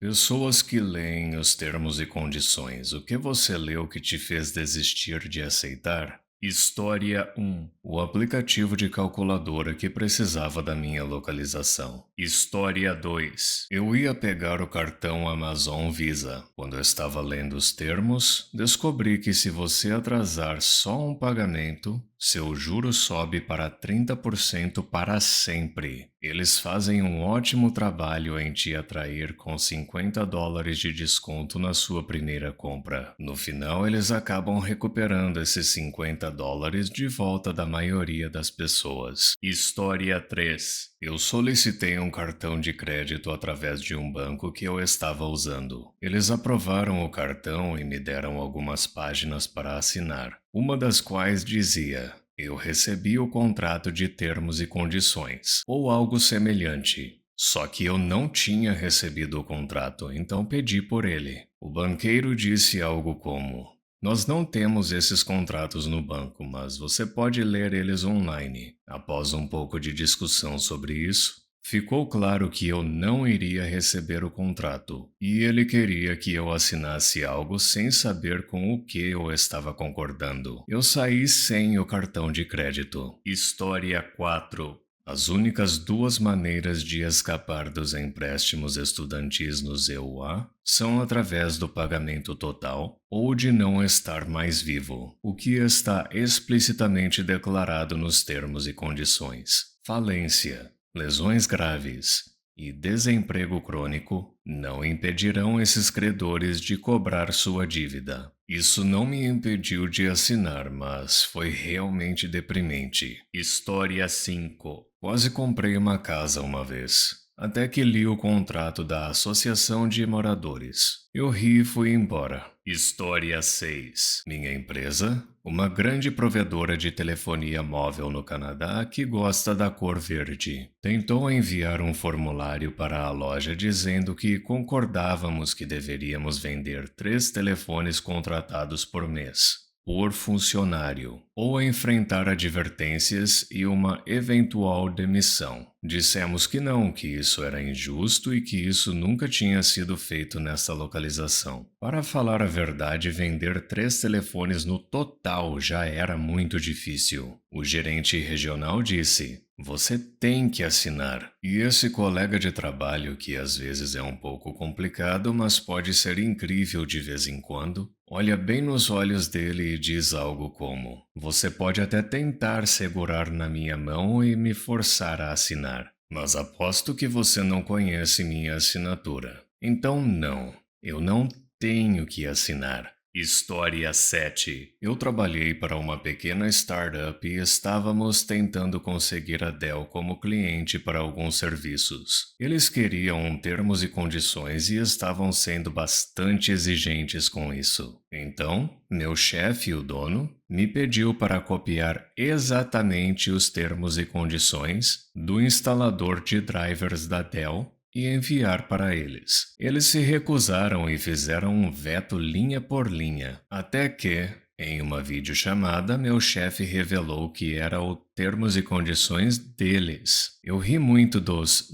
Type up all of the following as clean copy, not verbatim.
Pessoas que leem os termos e condições. O que você leu que te fez desistir de aceitar? História 1. O aplicativo de calculadora que precisava da minha localização. História 2. Eu ia pegar o cartão Amazon Visa. Quando eu estava lendo os termos, descobri que se você atrasar só um pagamento, seu juro sobe para 30% para sempre. Eles fazem um ótimo trabalho em te atrair com $50 de desconto na sua primeira compra. No final, eles acabam recuperando esses $50 de volta da maioria das pessoas. História 3. Eu solicitei um cartão de crédito através de um banco que eu estava usando. Eles aprovaram o cartão e me deram algumas páginas para assinar, uma das quais dizia: eu recebi o contrato de termos e condições, ou algo semelhante. Só que eu não tinha recebido o contrato, então pedi por ele. O banqueiro disse algo como: nós não temos esses contratos no banco, mas você pode ler eles online. Após um pouco de discussão sobre isso, ficou claro que eu não iria receber o contrato, e ele queria que eu assinasse algo sem saber com o que eu estava concordando. Eu saí sem o cartão de crédito. História 4. As únicas duas maneiras de escapar dos empréstimos estudantis no ZUA são através do pagamento total ou de não estar mais vivo, o que está explicitamente declarado nos termos e condições. Falência, lesões graves e desemprego crônico não impedirão esses credores de cobrar sua dívida. Isso não me impediu de assinar, mas foi realmente deprimente. História 5. Quase comprei uma casa uma vez, até que li o contrato da Associação de Moradores. Eu ri e fui embora. História 6. Minha empresa? Uma grande provedora de telefonia móvel no Canadá que gosta da cor verde. Tentou enviar um formulário para a loja dizendo que concordávamos que deveríamos vender 3 telefones contratados por mês por funcionário, ou enfrentar advertências e uma eventual demissão. Dissemos que não, que isso era injusto e que isso nunca tinha sido feito nessa localização. Para falar a verdade, vender 3 telefones no total já era muito difícil. O gerente regional disse: você tem que assinar. E esse colega de trabalho, que às vezes é um pouco complicado, mas pode ser incrível de vez em quando, olha bem nos olhos dele e diz algo como: você pode até tentar segurar na minha mão e me forçar a assinar, mas aposto que você não conhece minha assinatura. Então não, eu não tenho que assinar. História 7. Eu trabalhei para uma pequena startup e estávamos tentando conseguir a Dell como cliente para alguns serviços. Eles queriam termos e condições e estavam sendo bastante exigentes com isso. Então, meu chefe, o dono, me pediu para copiar exatamente os termos e condições do instalador de drivers da Dell e enviar para eles. Eles se recusaram e fizeram um veto linha por linha, até que, em uma videochamada, meu chefe revelou que era o termos e condições deles. Eu ri muito dos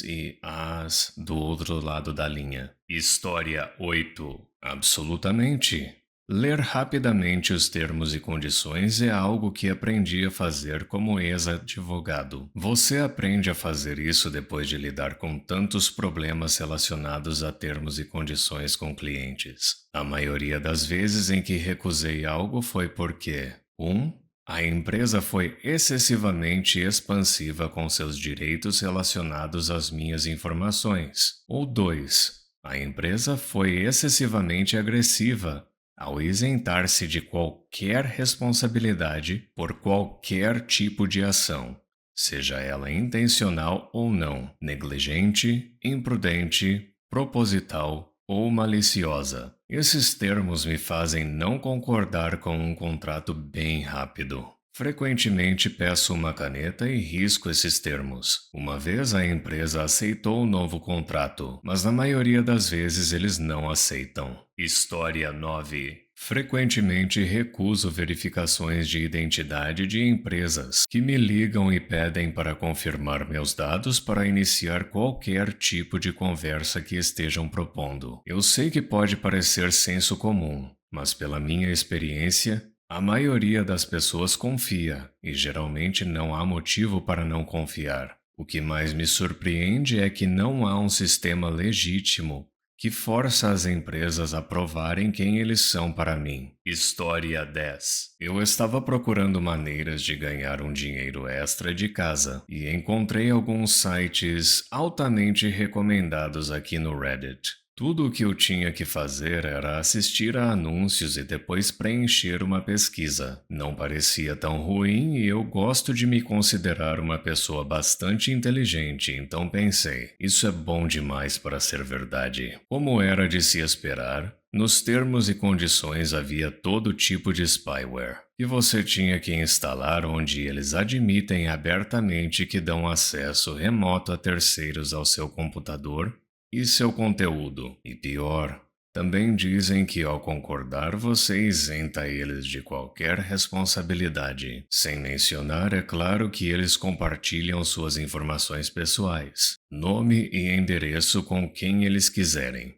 e as do outro lado da linha. História 8. Absolutamente. Ler rapidamente os termos e condições é algo que aprendi a fazer como ex-advogado. Você aprende a fazer isso depois de lidar com tantos problemas relacionados a termos e condições com clientes. A maioria das vezes em que recusei algo foi porque: 1. A empresa foi excessivamente expansiva com seus direitos relacionados às minhas informações. Ou 2. A empresa foi excessivamente agressiva ao isentar-se de qualquer responsabilidade por qualquer tipo de ação, seja ela intencional ou não, negligente, imprudente, proposital ou maliciosa. Esses termos me fazem não concordar com um contrato bem rápido. Frequentemente peço uma caneta e risco esses termos. Uma vez a empresa aceitou o novo contrato, mas na maioria das vezes eles não aceitam. História 9. Frequentemente recuso verificações de identidade de empresas que me ligam e pedem para confirmar meus dados para iniciar qualquer tipo de conversa que estejam propondo. Eu sei que pode parecer senso comum, mas pela minha experiência, a maioria das pessoas confia e geralmente não há motivo para não confiar. O que mais me surpreende é que não há um sistema legítimo que força as empresas a provarem quem eles são para mim. História 10. Eu estava procurando maneiras de ganhar um dinheiro extra de casa e encontrei alguns sites altamente recomendados aqui no Reddit. Tudo o que eu tinha que fazer era assistir a anúncios e depois preencher uma pesquisa. Não parecia tão ruim e eu gosto de me considerar uma pessoa bastante inteligente, então pensei, isso é bom demais para ser verdade. Como era de se esperar, nos termos e condições havia todo tipo de spyware, que você tinha que instalar onde eles admitem abertamente que dão acesso remoto a terceiros ao seu computador e seu conteúdo. E pior, também dizem que ao concordar você isenta eles de qualquer responsabilidade. Sem mencionar, é claro que eles compartilham suas informações pessoais, nome e endereço com quem eles quiserem.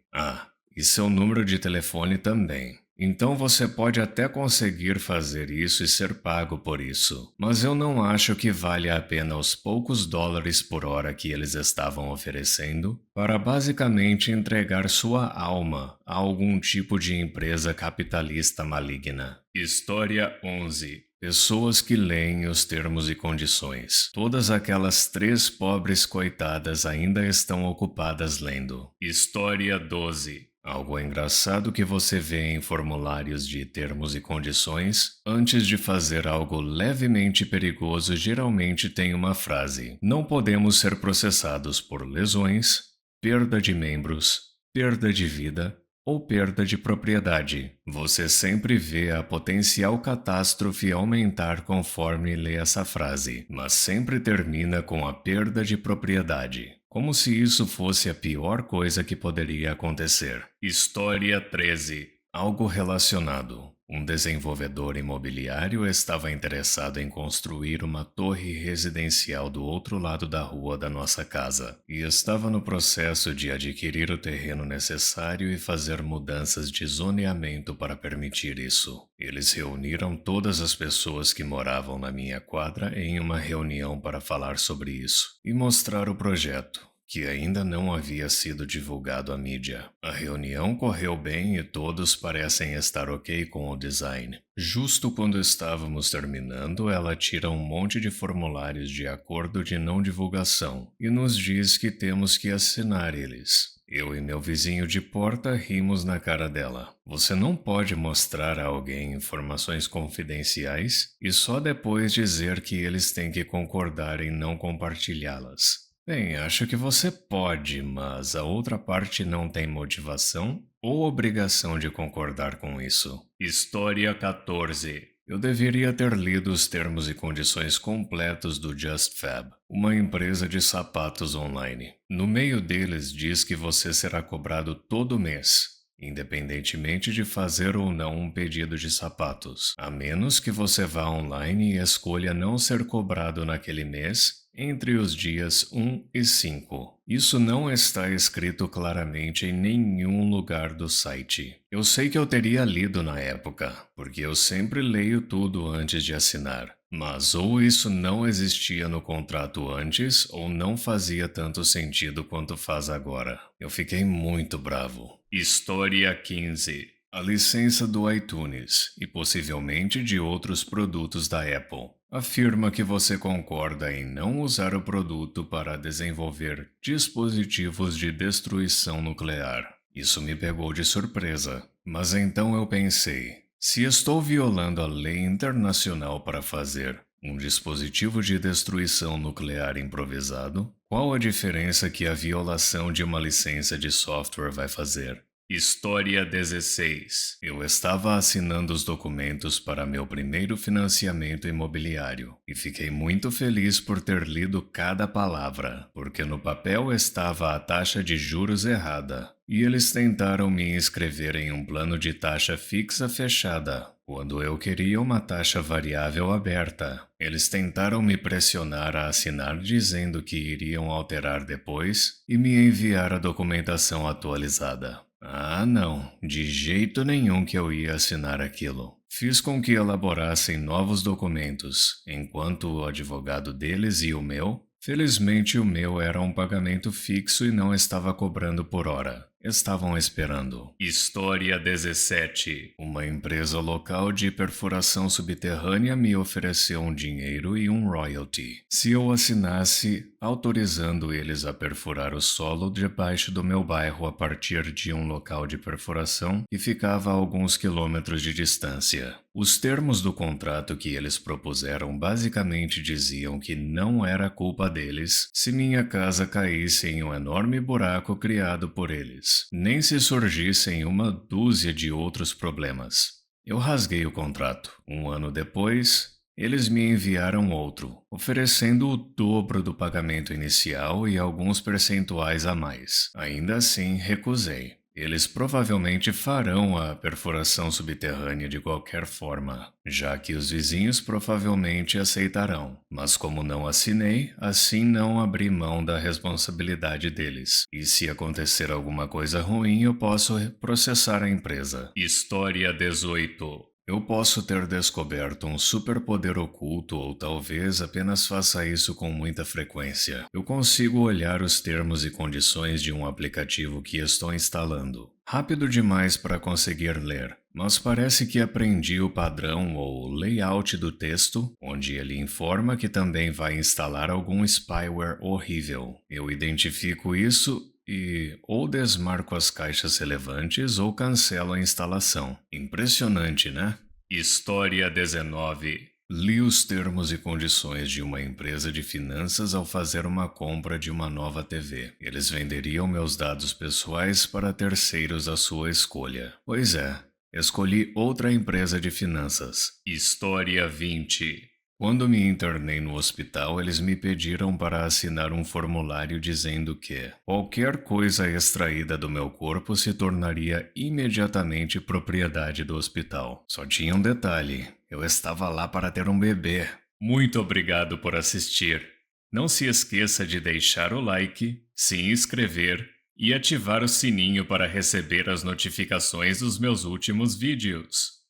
E seu número de telefone também. Então você pode até conseguir fazer isso e ser pago por isso, mas eu não acho que vale a pena os poucos dólares por hora que eles estavam oferecendo para basicamente entregar sua alma a algum tipo de empresa capitalista maligna. História 11. Pessoas que leem os termos e condições. Todas aquelas 3 pobres coitadas ainda estão ocupadas lendo. História 12. Algo engraçado que você vê em formulários de termos e condições, antes de fazer algo levemente perigoso, geralmente tem uma frase: não podemos ser processados por lesões, perda de membros, perda de vida ou perda de propriedade. Você sempre vê a potencial catástrofe aumentar conforme lê essa frase, mas sempre termina com a perda de propriedade. Como se isso fosse a pior coisa que poderia acontecer. História 13. Algo relacionado. Um desenvolvedor imobiliário estava interessado em construir uma torre residencial do outro lado da rua da nossa casa e estava no processo de adquirir o terreno necessário e fazer mudanças de zoneamento para permitir isso. Eles reuniram todas as pessoas que moravam na minha quadra em uma reunião para falar sobre isso e mostrar o projeto, que ainda não havia sido divulgado à mídia. A reunião correu bem e todos parecem estar ok com o design. Justo quando estávamos terminando, ela tira um monte de formulários de acordo de não divulgação e nos diz que temos que assinar eles. Eu e meu vizinho de porta rimos na cara dela. Você não pode mostrar a alguém informações confidenciais e só depois dizer que eles têm que concordar em não compartilhá-las. Bem, acho que você pode, mas a outra parte não tem motivação ou obrigação de concordar com isso. História 14. Eu deveria ter lido os termos e condições completos do JustFab, uma empresa de sapatos online. No meio deles diz que você será cobrado todo mês, independentemente de fazer ou não um pedido de sapatos, a menos que você vá online e escolha não ser cobrado naquele mês entre os dias 1 e 5. Isso não está escrito claramente em nenhum lugar do site. Eu sei que eu teria lido na época, porque eu sempre leio tudo antes de assinar. Mas ou isso não existia no contrato antes, ou não fazia tanto sentido quanto faz agora. Eu fiquei muito bravo. História 15. A licença do iTunes e possivelmente de outros produtos da Apple. Afirma que você concorda em não usar o produto para desenvolver dispositivos de destruição nuclear. Isso me pegou de surpresa, mas então eu pensei, se estou violando a lei internacional para fazer um dispositivo de destruição nuclear improvisado, qual a diferença que a violação de uma licença de software vai fazer? História 16. Eu estava assinando os documentos para meu primeiro financiamento imobiliário e fiquei muito feliz por ter lido cada palavra, porque no papel estava a taxa de juros errada E eles tentaram me inscrever em um plano de taxa fixa fechada, quando eu queria uma taxa variável aberta. Eles tentaram me pressionar a assinar dizendo que iriam alterar depois e me enviar a documentação atualizada. Ah, não, de jeito nenhum que eu ia assinar aquilo. Fiz com que elaborassem novos documentos, enquanto o advogado deles e o meu. Felizmente, o meu era um pagamento fixo e não estava cobrando por hora. Estavam esperando. História 17. Uma empresa local de perfuração subterrânea me ofereceu um dinheiro e um royalty se eu assinasse autorizando eles a perfurar o solo debaixo do meu bairro a partir de um local de perfuração que ficava a alguns quilômetros de distância. Os termos do contrato que eles propuseram basicamente diziam que não era culpa deles se minha casa caísse em um enorme buraco criado por eles, nem se surgissem uma dúzia de outros problemas. Eu rasguei o contrato. Um ano depois, eles me enviaram outro, oferecendo o dobro do pagamento inicial e alguns percentuais a mais. Ainda assim, recusei. Eles provavelmente farão a perfuração subterrânea de qualquer forma, já que os vizinhos provavelmente aceitarão. Mas como não assinei, assim não abri mão da responsabilidade deles. E se acontecer alguma coisa ruim, eu posso processar a empresa. História 18. Eu posso ter descoberto um superpoder oculto ou talvez apenas faça isso com muita frequência. Eu consigo olhar os termos e condições de um aplicativo que estou instalando. Rápido demais para conseguir ler, mas parece que aprendi o padrão ou layout do texto, onde ele informa que também vai instalar algum spyware horrível. Eu identifico isso e ou desmarco as caixas relevantes ou cancelo a instalação. Impressionante, né? História 19. Li os termos e condições de uma empresa de finanças ao fazer uma compra de uma nova TV. Eles venderiam meus dados pessoais para terceiros à sua escolha. Pois é, escolhi outra empresa de finanças. História 20. Quando me internei no hospital, eles me pediram para assinar um formulário dizendo que qualquer coisa extraída do meu corpo se tornaria imediatamente propriedade do hospital. Só tinha um detalhe: eu estava lá para ter um bebê. Muito obrigado por assistir. Não se esqueça de deixar o like, se inscrever e ativar o sininho para receber as notificações dos meus últimos vídeos.